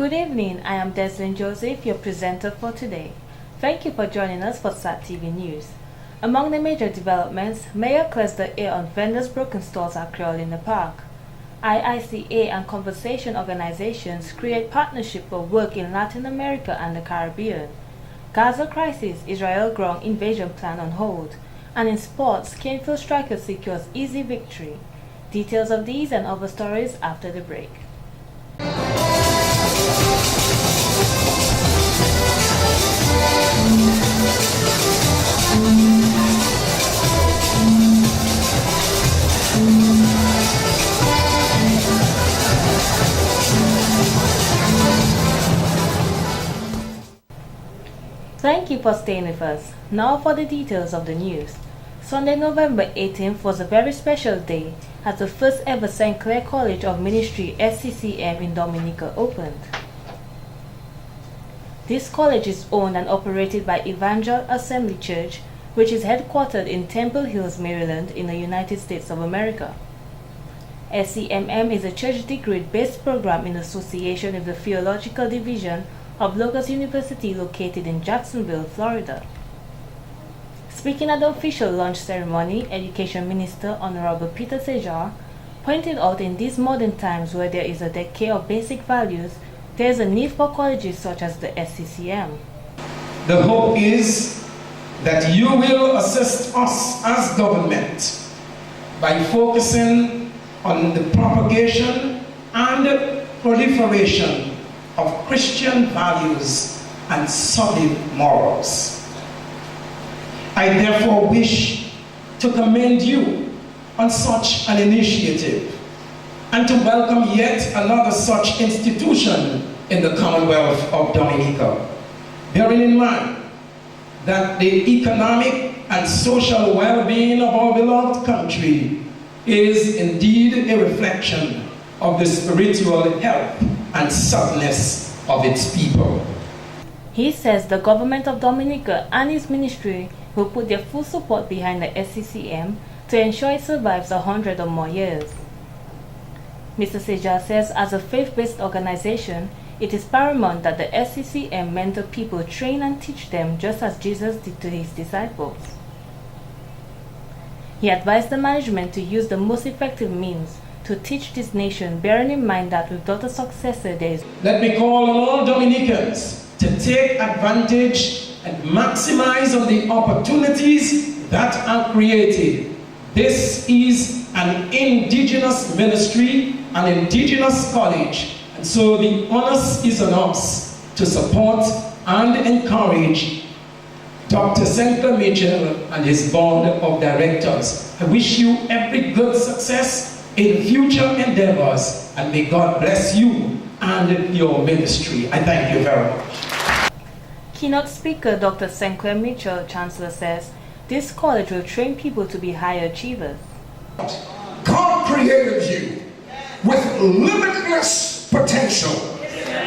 Good evening, I am Deslin Joseph, your presenter for today. Thank you for joining us for SAT TV News. Among the major developments, Mayor clears the air on vendors' broken stalls at Creole in the Park. IICA and conservation organizations create partnership for work in Latin America and the Caribbean. Gaza crisis, Israel ground invasion plan on hold. And in sports, Canefield striker secures easy victory. Details of these and other stories after the break. Thank you for staying with us. Now for the details of the news. Sunday, November 18th was a very special day as the first ever St. Clair College of Ministry SCCM in Dominica opened. This college is owned and operated by Evangel Assembly Church, which is headquartered in Temple Hills, Maryland in the United States of America. SCMM is a church degree-based program in association with the Theological Division of Logos University located in Jacksonville, Florida. Speaking at the official launch ceremony, Education Minister Honorable Peter Sejar pointed out in these modern times where there is a decay of basic values, there is a need for colleges such as the SCCM. The hope is that you will assist us as government by focusing on the propagation and proliferation of Christian values and solid morals. I therefore wish to commend you on such an initiative and to welcome yet another such institution in the Commonwealth of Dominica, bearing in mind that the economic and social well-being of our beloved country is indeed a reflection of the spiritual health and soundness of its people. He says the government of Dominica and his ministry will put their full support behind the SCCM to ensure it survives 100 or more years. Mr. Sejar says as a faith-based organization, it is paramount that the SCCM mentor people, train and teach them just as Jesus did to his disciples. He advised the management to use the most effective means to teach this nation, bearing in mind that without a successor there is... Let me call on all Dominicans to take advantage and maximize on the opportunities that are created. This is an indigenous ministry, an indigenous college, and so the onus is on us to support and encourage Dr. St. Mitchell and his board of directors. I wish you every good success in future endeavors, and may God bless you and your ministry. I thank you very much. Keynote speaker Dr. St. Clair Mitchell, Chancellor, says this college will train people to be high achievers. God created you with limitless potential.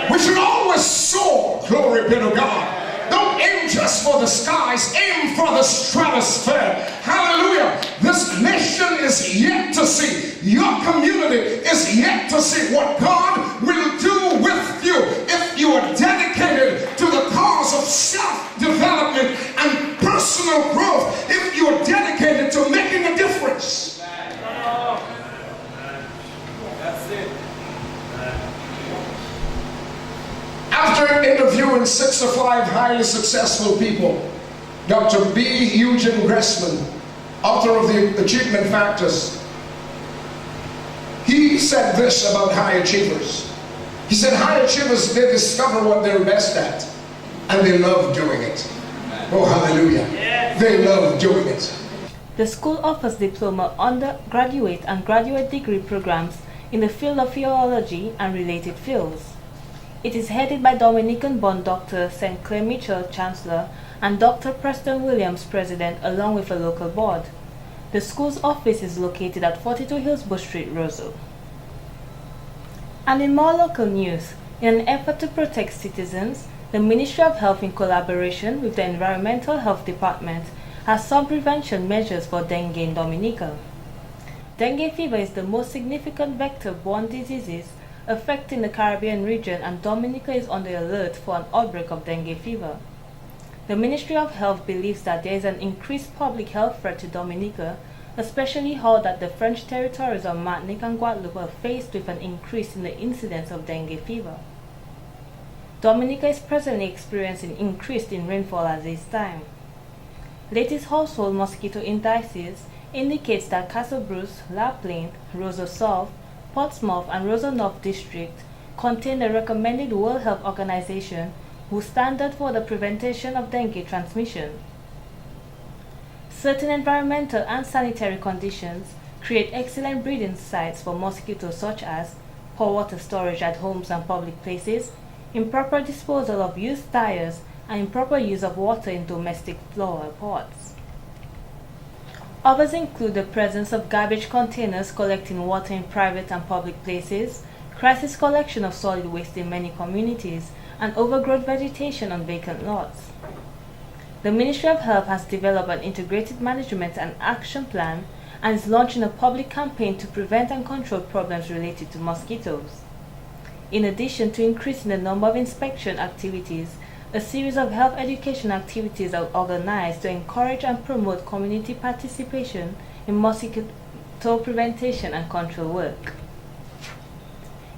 We should always soar, glory be to God. Don't aim just for the skies, aim for the stratosphere. Hallelujah. This nation is yet to see, your community is yet to see what God will do with you if you are dedicated to the cause of self-development and personal growth, if you are dedicated to making a difference. After interviewing 6 or 5 highly successful people, Dr. B. Eugene Gressman, author of the Achievement Factors, he said this about high achievers. He said high achievers, they discover what they're best at, and they love doing it. Oh, hallelujah. They love doing it. The school offers diploma, undergraduate and graduate degree programs in the field of theology and related fields. It is headed by Dominican-born Dr. St. Clair Mitchell, Chancellor, and Dr. Preston Williams, President, along with a local board. The school's office is located at 42 Hillsborough Street, Roseau. And in more local news, in an effort to protect citizens, the Ministry of Health, in collaboration with the Environmental Health Department, has some prevention measures for dengue in Dominica. Dengue fever is the most significant vector-borne disease affecting the Caribbean region, and Dominica is on the alert for an outbreak of dengue fever. The Ministry of Health believes that there is an increased public health threat to Dominica, especially how that the French territories of Martinique and Guadeloupe are faced with an increase in the incidence of dengue fever. Dominica is presently experiencing increase in rainfall at this time. Latest household mosquito indices indicates that Castle Bruce, La Plaine, Roseau South, Portsmouth and Roseau North district contain the recommended World Health Organization whose standard for the prevention of dengue transmission. Certain environmental and sanitary conditions create excellent breeding sites for mosquitoes such as poor water storage at homes and public places, improper disposal of used tires, and improper use of water in domestic flower pots. Others include the presence of garbage containers collecting water in private and public places, crisis collection of solid waste in many communities, and overgrown vegetation on vacant lots. The Ministry of Health has developed an integrated management and action plan and is launching a public campaign to prevent and control problems related to mosquitoes. In addition to increasing the number of inspection activities, a series of health education activities are organized to encourage and promote community participation in mosquito prevention and control work.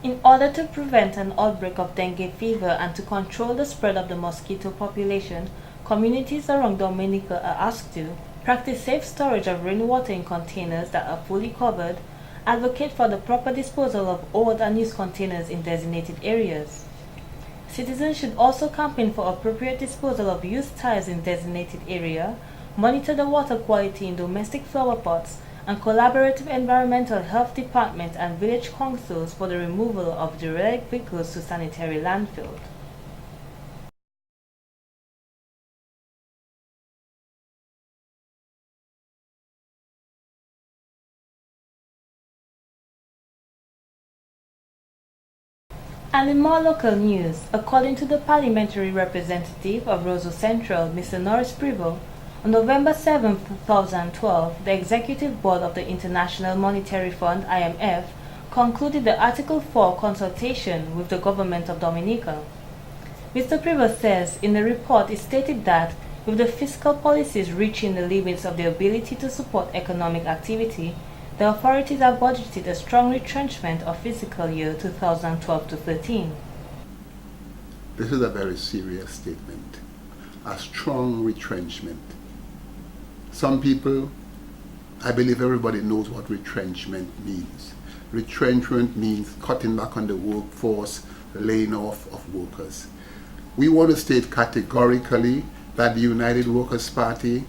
In order to prevent an outbreak of dengue fever and to control the spread of the mosquito population, communities around Dominica are asked to practice safe storage of rainwater in containers that are fully covered, advocate for the proper disposal of old and used containers in designated areas. Citizens should also campaign for appropriate disposal of used tires in designated area, monitor the water quality in domestic flower pots, and collaborate with environmental health department and village councils for the removal of derelict vehicles to sanitary landfill. And in more local news, according to the parliamentary representative of Roseau Central, Mr. Norris Prevost, on November 7, 2012, the Executive Board of the International Monetary Fund, IMF, concluded the Article 4 consultation with the government of Dominica. Mr. Prevost says in the report it stated that with the fiscal policies reaching the limits of their ability to support economic activity, the authorities have budgeted a strong retrenchment of fiscal year 2012-13. This is a very serious statement. A strong retrenchment. Some people, I believe everybody knows what retrenchment means. Retrenchment means cutting back on the workforce, laying off of workers. We want to state categorically that the United Workers' Party,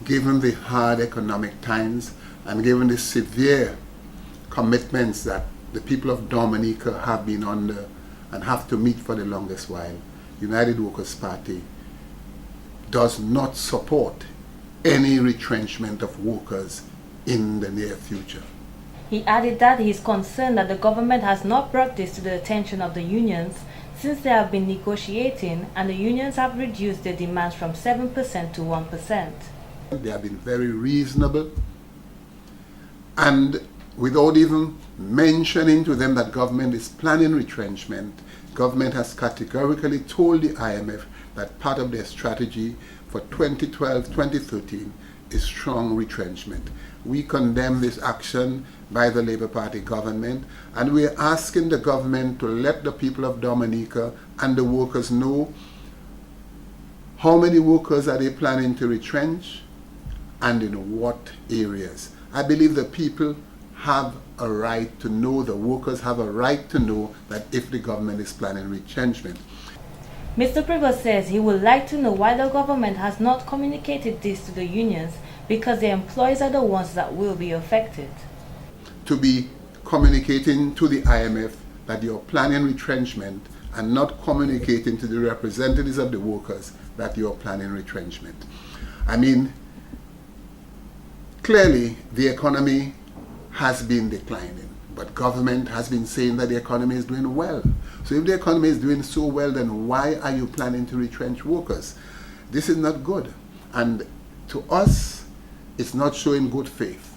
given the hard economic times and given the severe commitments that the people of Dominica have been under and have to meet for the longest while, United Workers' Party does not support any retrenchment of workers in the near future. He added that he is concerned that the government has not brought this to the attention of the unions since they have been negotiating and the unions have reduced their demands from 7% to 1%. They have been very reasonable, and without even mentioning to them that government is planning retrenchment, government has categorically told the IMF that part of their strategy for 2012-2013 is strong retrenchment. We condemn this action by the Labour Party government, and we are asking the government to let the people of Dominica and the workers know how many workers are they planning to retrench and in what areas. I believe the people have a right to know, the workers have a right to know that if the government is planning retrenchment. Mr. Prevost says he would like to know why the government has not communicated this to the unions because their employees are the ones that will be affected. To be communicating to the IMF that you're planning retrenchment and not communicating to the representatives of the workers that you're planning retrenchment. I mean, clearly the economy has been declining, but government has been saying that the economy is doing well. So if the economy is doing so well, then why are you planning to retrench workers? This is not good. And to us, it's not showing good faith.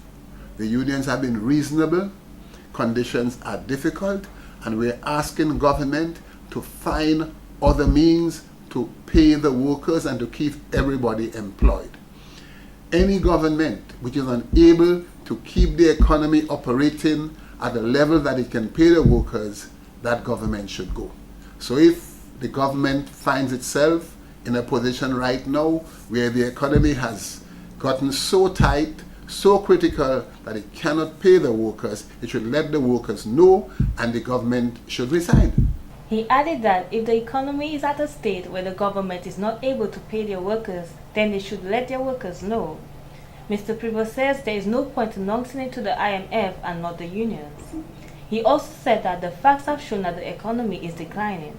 The unions have been reasonable, conditions are difficult, and we're asking government to find other means to pay the workers and to keep everybody employed. Any government which is unable to keep the economy operating at a level that it can pay the workers, that government should go. So if the government finds itself in a position right now where the economy has gotten so tight, so critical that it cannot pay the workers, it should let the workers know and the government should resign. He added that if the economy is at a state where the government is not able to pay their workers, then they should let their workers know. Mr. Prevost says there is no point announcing it to the IMF and not the unions. He also said that the facts have shown that the economy is declining.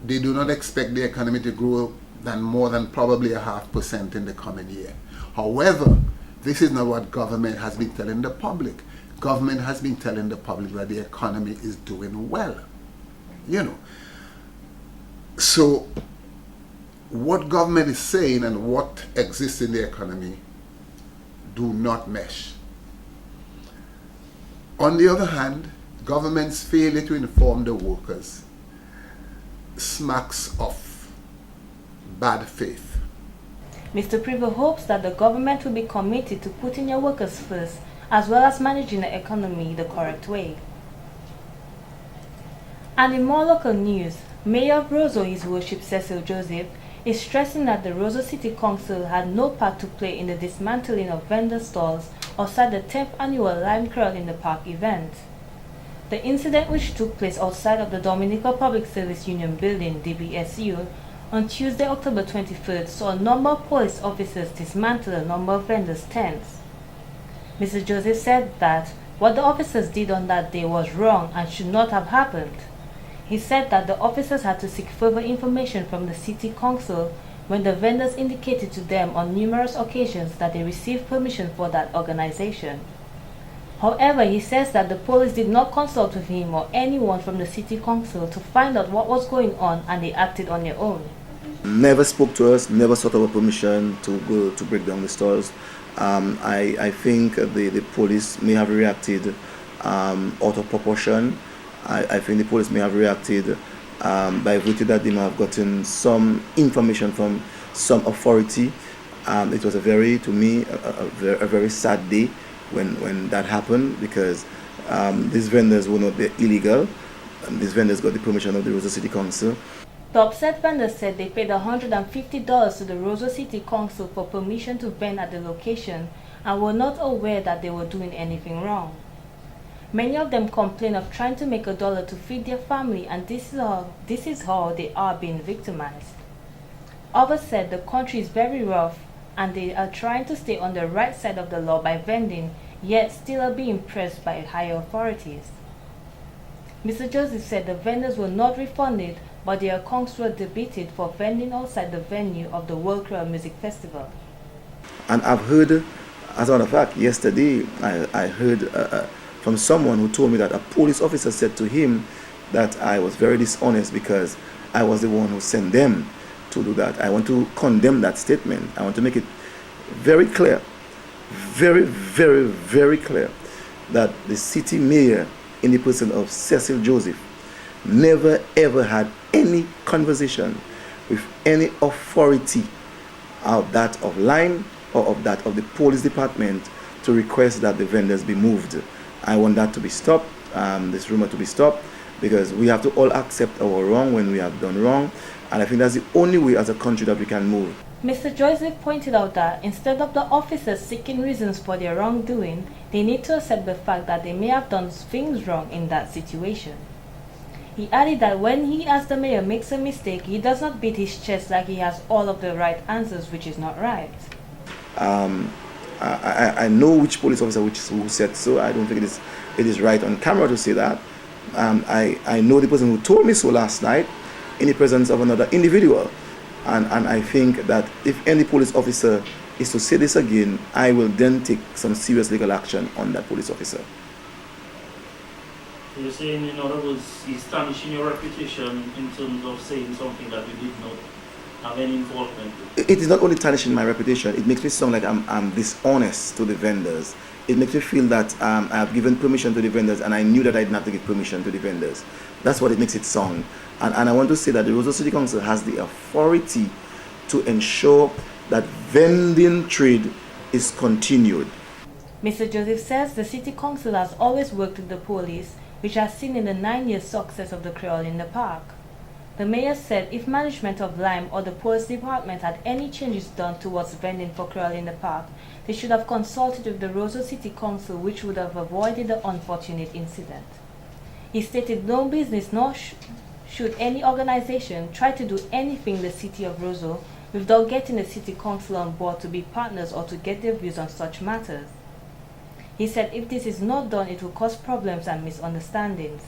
They do not expect the economy to grow more than probably 0.5% in the coming year. However, this is not what government has been telling the public. Government has been telling the public that the economy is doing well. So what government is saying and what exists in the economy do not mesh. On the other hand, government's failure to inform the workers smacks of bad faith. Mr. Prevost hopes that the government will be committed to putting their workers first, as well as managing the economy the correct way. And in more local news, Mayor of Roseau, His Worship Cecil Joseph, is stressing that the Roseau City Council had no part to play in the dismantling of vendor stalls outside the 10th annual Lime Crawl in the Park event. The incident, which took place outside of the Dominical Public Service Union building, DBSU, on Tuesday, October 23rd, saw a number of police officers dismantle a number of vendors' tents. Mr. Joseph said that what the officers did on that day was wrong and should not have happened. He said that the officers had to seek further information from the City Council when the vendors indicated to them on numerous occasions that they received permission for that organization. However, he says that the police did not consult with him or anyone from the City Council to find out what was going on, and they acted on their own. Never spoke to us, never sought our permission to go to break down the stalls. I think the police may have reacted out of proportion. I think the police may have reacted by virtue that they may have gotten some information from some authority. It was to me a very sad day when that happened, because these vendors were not illegal. These vendors got the permission of the Roseau City Council. The upset vendors said they paid $150 to the Roseau City Council for permission to vend at the location and were not aware that they were doing anything wrong. Many of them complain of trying to make $1 to feed their family, and this is how they are being victimized. Others said the country is very rough and they are trying to stay on the right side of the law by vending, yet still are being pressed by higher authorities. Mr. Joseph said the vendors were not refunded, but their accounts were debited for vending outside the venue of the World Creole Music Festival. And I've heard, as a matter of fact, yesterday I heard from someone who told me that a police officer said to him that I was very dishonest because I was the one who sent them to do that. I want to condemn that statement. I want to make it very clear, very, very, very clear, that the city mayor, in the person of Cecil Joseph, never ever had any conversation with any authority of that of Lime or of that of the police department to request that the vendors be moved. I want that to be stopped, this rumor to be stopped, because we have to all accept our wrong when we have done wrong, and I think that's the only way as a country that we can move. Mr. Joseph pointed out that instead of the officers seeking reasons for their wrongdoing, they need to accept the fact that they may have done things wrong in that situation. He added that when he, as the mayor, makes a mistake, he does not beat his chest like he has all of the right answers, which is not right. I know which police officer who said so. I don't think it is right on camera to say that. I know the person who told me so last night in the presence of another individual. And I think that if any police officer is to say this again, I will then take some serious legal action on that police officer. So you're saying, in other words, he's tarnishing your reputation in terms of saying something that you did not have any involvement with? It is not only tarnishing my reputation, it makes me sound like I'm dishonest to the vendors it makes me feel that I have given permission to the vendors, and I knew that I didn't have to give permission to the vendors. That's what it makes it sound. And I want to say that the Roseau City Council has the authority to ensure that vending trade is continued. Mr. Joseph says the City Council has always worked with the police, which has seen in the 9-year success of the Creole in the park. The mayor said if management of Lime or the police department had any changes done towards vending for Creole in the park, they should have consulted with the Roseau City Council, which would have avoided the unfortunate incident. He stated no business nor should any organization try to do anything in the city of Roseau without getting the City Council on board to be partners or to get their views on such matters. He said if this is not done, it will cause problems and misunderstandings.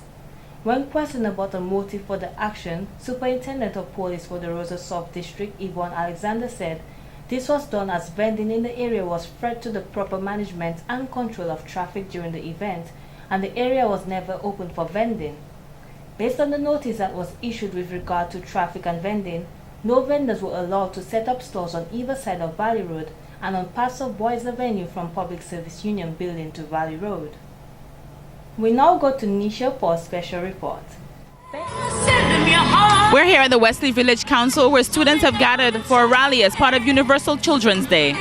When questioned about the motive for the action, Superintendent of Police for the Roseau South District, Yvonne Alexander, said this was done as vending in the area was threat to the proper management and control of traffic during the event, and the area was never open for vending. Based on the notice that was issued with regard to traffic and vending, no vendors were allowed to set up stores on either side of Valley Road and on parts of Boys Avenue from Public Service Union Building to Valley Road. We now go to Nisha for a special report. We're here at the Wesley Village Council, where students have gathered for a rally as part of Universal Children's Day.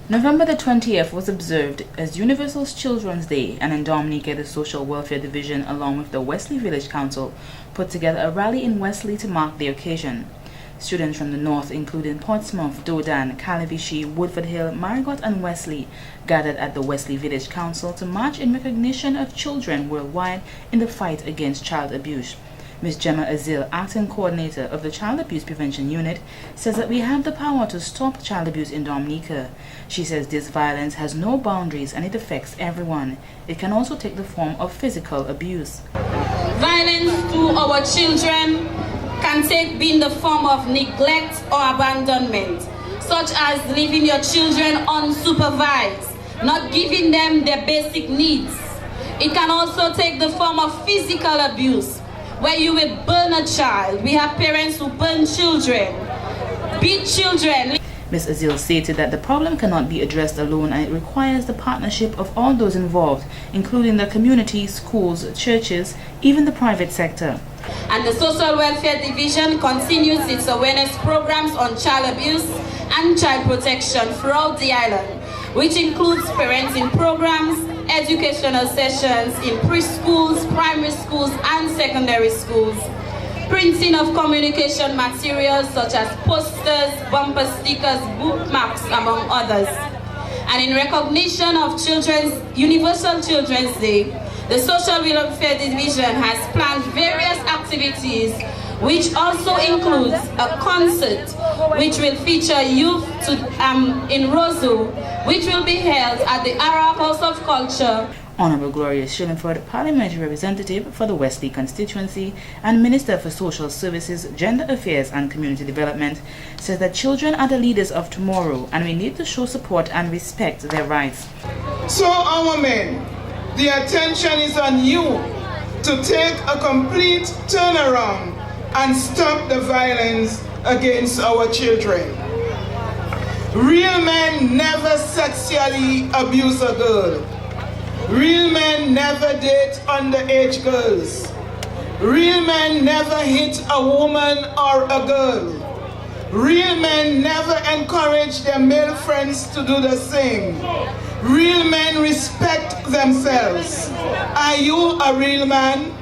November the 20th was observed as Universal Children's Day, and in Dominica, the Social Welfare Division, along with the Wesley Village Council, put together a rally in Wesley to mark the occasion. Students from the north, including Portsmouth, Dodan, Calibishie, Woodford Hill, Marigot, and Wesley, gathered at the Wesley Village Council to march in recognition of children worldwide in the fight against child abuse. Ms. Gemma Azil, acting coordinator of the Child Abuse Prevention Unit, says that we have the power to stop child abuse in Dominica. She says this violence has no boundaries and it affects everyone. It can also take the form of physical abuse. Violence to our children can be in the form of neglect or abandonment, such as leaving your children unsupervised, not giving them their basic needs. It can also take the form of physical abuse, where you will burn a child. We have parents who burn children, beat children. Ms. Azil stated that the problem cannot be addressed alone, and it requires the partnership of all those involved, including the community, schools, churches, even the private sector. And the Social Welfare Division continues its awareness programs on child abuse and child protection throughout the island, which includes parenting programs, educational sessions in preschools, primary schools, and secondary schools, printing of communication materials such as posters, bumper stickers, bookmarks, among others. And in recognition of Universal Children's Day, the Social Welfare Division has planned various activities, which also includes a concert which will feature youth in Roseau, which will be held at the Ara House of Culture. Honorable Gloria Shillingford, Parliamentary Representative for the Wesley constituency and Minister for Social Services, Gender Affairs and Community Development, says that children are the leaders of tomorrow and we need to show support and respect their rights. So our men, the attention is on you to take a complete turnaround and stop the violence against our children. Real men never sexually abuse a girl. Real men never date underage girls. Real men never hit a woman or a girl. Real men never encourage their male friends to do the same. Real men respect themselves. Are you a real man?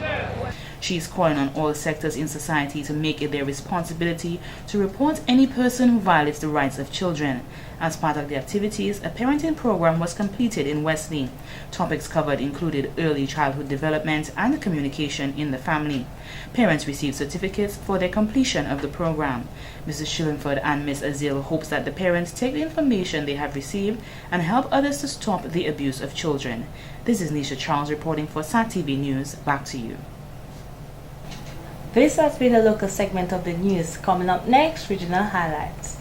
She is calling on all sectors in society to make it their responsibility to report any person who violates the rights of children. As part of the activities, a parenting program was completed in Wesley. Topics covered included early childhood development and communication in the family. Parents received certificates for their completion of the program. Mrs. Shillingford and Ms. Azil hopes that the parents take the information they have received and help others to stop the abuse of children. This is Nisha Charles reporting for SAT-TV News. Back to you. This has been a local segment of the news. Coming up next, regional highlights.